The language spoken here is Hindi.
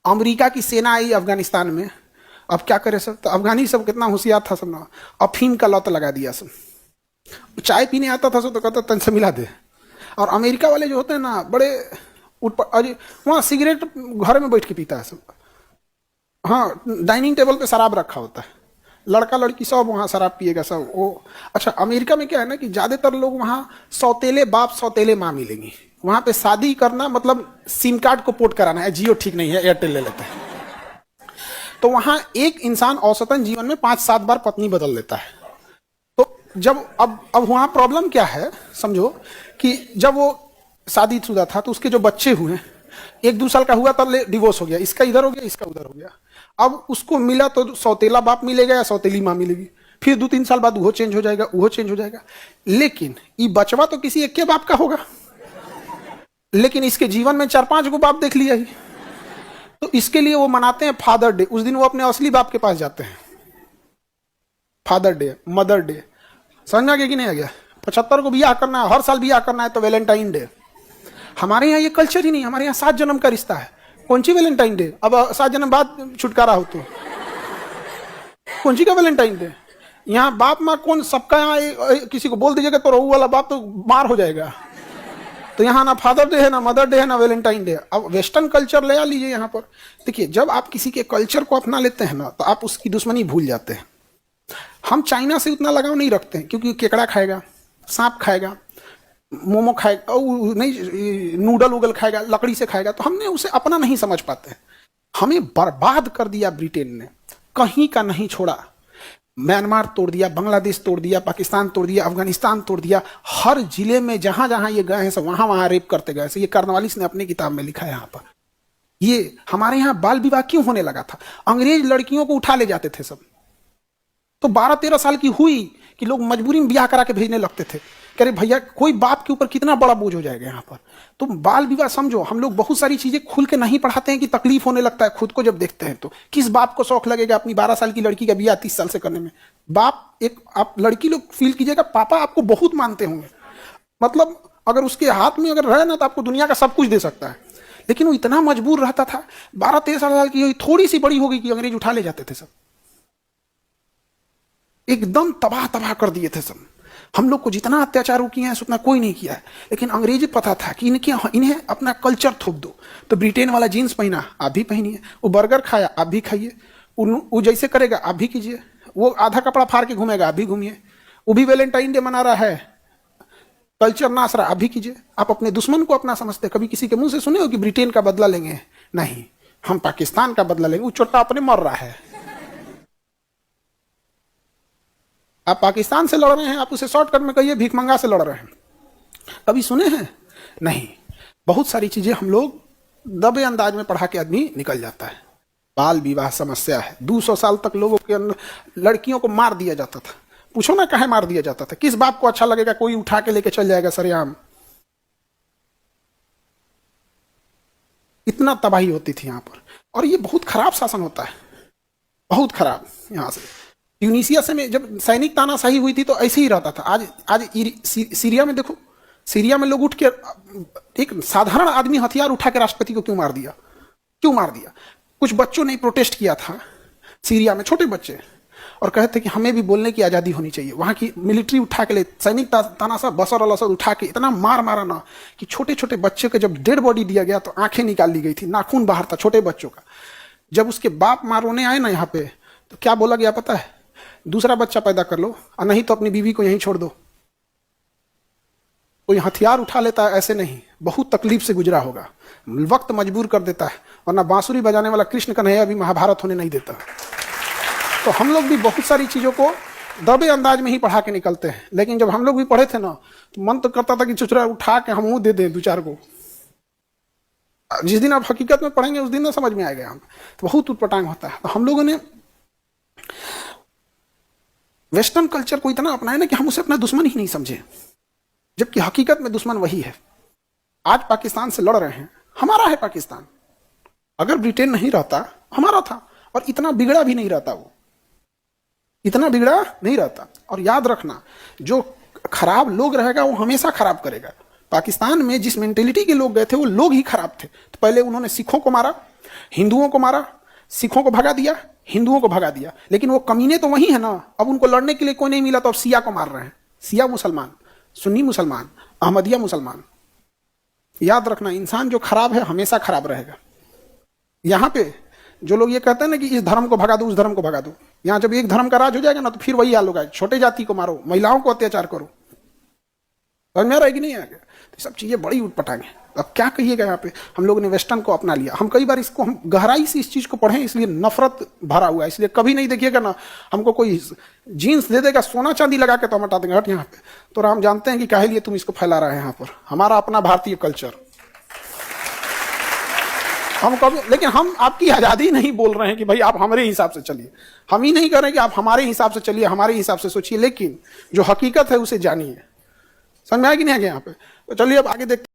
अमेरिका की सेना आई अफगानिस्तान में, अब क्या करे सब, तो अफगानी सब कितना होशियार था सब ना, अफीम का लत लगा दिया सब। चाय पीने आता था सब तो कहता तन से मिला दे। और अमेरिका वाले जो होते हैं ना बड़े अरे वहाँ सिगरेट घर में बैठ के पीता है सब। हाँ, डाइनिंग टेबल पे शराब रखा होता है, लड़का लड़की सब वहाँ शराब पिएगा सब वो। अच्छा, अमेरिका में क्या है ना कि ज़्यादातर लोग वहाँ सौतेले बाप सौतेले माँ मिलेंगी। वहाँ पे शादी करना मतलब सिम कार्ड को पोर्ट कराना है, जियो ठीक नहीं है एयरटेल ले लेते हैं। तो वहाँ एक इंसान औसतन जीवन में 5-7 बार पत्नी बदल लेता है। तो जब अब वहाँ प्रॉब्लम क्या है समझो, कि जब वो शादीशुदा था तो उसके जो बच्चे हुए 1-2 साल का हुआ तब डिवोर्स हो गया, इसका इधर हो गया इसका उधर हो गया। अब उसको मिला तो सौतेला बाप मिलेगा या सौतेली माँ मिलेगी, फिर 2-3 साल बाद वो चेंज हो जाएगा वो चेंज हो जाएगा। लेकिन ये बचवा तो किसी एक के बाप का होगा, लेकिन इसके जीवन में 4-5 को बाप देख लिया ही। तो इसके लिए वो मनाते हैं फादर डे। उस दिन वो अपने असली बाप के पास जाते हैं। फादर डे, मदर डे, समझ में आ गया कि नहीं आ गया? 75 को बियाह करना है, हर साल बियाह करना है तो वैलेंटाइन डे। हमारे यहाँ ये कल्चर ही नहीं, हमारे यहाँ 7 जन्म का रिश्ता है। कौन सी वैलेंटाइन डे? अब 7 जन्म बाद छुटकारा हो तो कौन सी का वैलेंटाइन डे? यहाँ बाप माँ कौन, सबका यहाँ किसी को बोल दीजिएगा तो रहू वाला बाप तो मार हो जाएगा। तो यहाँ ना फादर डे है ना मदर डे है ना वैलेंटाइन डे। अब वेस्टर्न कल्चर ले आ लीजिए यहाँ पर। देखिए, जब आप किसी के कल्चर को अपना लेते हैं ना तो आप उसकी दुश्मनी भूल जाते हैं। हम चाइना से उतना लगाव नहीं रखते हैं क्योंकि केकड़ा खाएगा, सांप खाएगा, मोमो खाएगा, नहीं नूडल उगल खाएगा, लकड़ी से खाएगा, तो हमने उसे अपना नहीं समझ पाते। हमें बर्बाद कर दिया ब्रिटेन ने, कहीं का नहीं छोड़ा। म्यांमार तोड़ दिया, बांग्लादेश तोड़ दिया, पाकिस्तान तोड़ दिया, अफगानिस्तान तोड़ दिया। हर जिले में जहां जहां ये गए हैं सब वहां वहां रेप करते गए। ये कर्नवालिस ने अपनी किताब में लिखा है यहाँ पर। ये हमारे यहाँ बाल विवाह क्यों होने लगा था? अंग्रेज लड़कियों को उठा ले जाते थे सब, तो 12-13 साल की हुई कि लोग मजबूरी में ब्याह करा के भेजने लगते थे। कह रहे भैया कोई बाप के ऊपर कितना बड़ा बोझ हो जाएगा यहाँ पर। तो बाल विवाह समझो, हम लोग बहुत सारी चीजें खुल के नहीं पढ़ाते हैं कि तकलीफ होने लगता है खुद को जब देखते हैं। तो किस बाप को शौक लगेगा अपनी 12 साल की लड़की का ब्याह 30 साल से करने में? बाप एक, आप लड़की लोग फील कीजिएगा, पापा आपको बहुत मानते होंगे, मतलब अगर उसके हाथ में अगर रहे ना तो आपको दुनिया का सब कुछ दे सकता है। लेकिन वो इतना मजबूर रहता था, 12-13 साल की थोड़ी सी बड़ी हो गई कि अंग्रेज उठा ले जाते थे सब, एकदम तबाह तबाह कर दिए थे सब। हम लोग को जितना अत्याचार किए हैं उतना कोई नहीं किया है। लेकिन अंग्रेजी पता था कि इन्हें अपना कल्चर थोप दो। तो ब्रिटेन वाला जीन्स पहना, आप भी पहनिए। वो बर्गर खाया, आप भी खाइए। वो जैसे करेगा आप भी कीजिए। वो आधा कपड़ा फाड़ के घूमेगा, आप भी घूमिए। वो भी वैलेंटाइन डे मना रहा है, कल्चर नाच रहा, आप भी कीजिए। आप अपने दुश्मन को अपना समझते। कभी किसी के मुंह से सुने हो कि ब्रिटेन का बदला लेंगे? नहीं, हम पाकिस्तान का बदला लेंगे। वो चोटा अपने मर रहा है। आप पाकिस्तान से लड़ रहे हैं, आप उसे शॉर्टकट में कहिए भीखमंगा से लड़ रहे हैं। कभी सुने हैं? नहीं। बहुत सारी चीजें हम लोग दबे अंदाज में पढ़ा के आदमी निकल जाता है। बाल विवाह समस्या है। 200 साल तक लोगों के अंदर लड़कियों को मार दिया जाता था। पूछो ना काहे मार दिया जाता था? किस बाप को अच्छा लगेगा कोई उठा के लेके चल जाएगा सरेआम? इतना तबाही होती थी यहाँ पर। और ये बहुत खराब शासन होता है, बहुत खराब। यहाँ से ट्यूनीशिया से में जब सैनिक तानाशाही हुई थी तो ऐसे ही रहता था। आज सीरिया में देखो, सीरिया में लोग उठ के, एक साधारण आदमी हथियार उठा के राष्ट्रपति को क्यों मार दिया? क्यों मार दिया? कुछ बच्चों ने प्रोटेस्ट किया था सीरिया में, छोटे बच्चे, और कहते थे कि हमें भी बोलने की आज़ादी होनी चाहिए। वहाँ की मिलिट्री उठा के ले, सैनिक तानाशाह बशर अल असद उठा के इतना मार मारा ना कि छोटे छोटे बच्चे को जब डेड बॉडी दिया गया तो आंखें निकाल ली गई थी, नाखून बाहर था छोटे बच्चों का। जब उसके बाप मारोने आए ना यहाँ पे तो क्या बोला गया पता है? दूसरा बच्चा पैदा कर लो और नहीं तो अपनी बीवी को यहीं छोड़ दो। कोई हथियार उठा लेता है ऐसे नहीं, बहुत तकलीफ से गुजरा होगा, वक्त मजबूर कर देता है। वरना बांसुरी बजाने वाला कृष्ण कन्हैया भी महाभारत होने नहीं देता। तो हम लोग भी बहुत सारी चीजों को दबे अंदाज में ही पढ़ा के निकलते हैं। लेकिन जब हम लोग भी पढ़े थे ना तो मन तो करता था कि चुचरा उठा के हम मुंह दे दें 2-4 को। जिस दिन आप हकीकत में पढ़ेंगे उस दिन ना समझ में आएगा। हम तो बहुत उटपटांग होता है। तो हम लोगों ने वेस्टर्न कल्चर को इतना अपनाया ना कि हम उसे अपना दुश्मन ही नहीं समझे, जबकि हकीकत में दुश्मन वही है। आज पाकिस्तान से लड़ रहे हैं, हमारा है पाकिस्तान। अगर ब्रिटेन नहीं रहता हमारा था, और इतना बिगड़ा भी नहीं रहता, वो इतना बिगड़ा नहीं रहता। और याद रखना, जो खराब लोग रहेगा वो हमेशा खराब करेगा। पाकिस्तान में जिस मेंटेलिटी के लोग गए थे वो लोग ही खराब थे। तो पहले उन्होंने सिखों को मारा, हिंदुओं को मारा, सिखों को भगा दिया, हिंदुओं को भगा दिया, लेकिन वो कमीने तो वही है ना। अब उनको लड़ने के लिए कोई नहीं मिला तो अब सिया को मार रहे हैं। सिया मुसलमान, सुन्नी मुसलमान, अहमदिया मुसलमान। याद रखना, इंसान जो खराब है हमेशा खराब रहेगा। यहां पे जो लोग ये कहते हैं ना कि इस धर्म को भगा दो, उस धर्म को भगा दो, यहां जब एक धर्म का राज हो जाएगा ना तो फिर वही हाल होगा। छोटे जाति को मारो, महिलाओं को अत्याचार करो, समझ में आ रहा है कि नहीं आएगा? तो सब चीजें बड़ी उठपटांग हैं। अब क्या कहिएगा, यहाँ पे हम लोगों ने वेस्टर्न को अपना लिया। हम कई बार इसको हम गहराई से इस चीज को पढ़ें, इसलिए नफरत भरा हुआ है। इसलिए कभी नहीं देखिएगा ना हमको कोई जीन्स दे देगा सोना चांदी लगा के तो हम हटा देंगे, हट यहाँ पे। तो हम जानते हैं कि काहे लिए तुम इसको फैला रहे हैं यहाँ पर, हमारा अपना भारतीय कल्चर। हम कभी, लेकिन हम आपकी आजादी नहीं बोल रहे हैं कि भाई आप हमारे हिसाब से चलिए। हम ही नहीं कह रहे कि आप हमारे हिसाब से चलिए, हमारे हिसाब से सोचिए, लेकिन जो हकीकत है उसे जानिए। समझ में आया कि नहीं आगे यहाँ पे? तो चलिए अब आगे देखते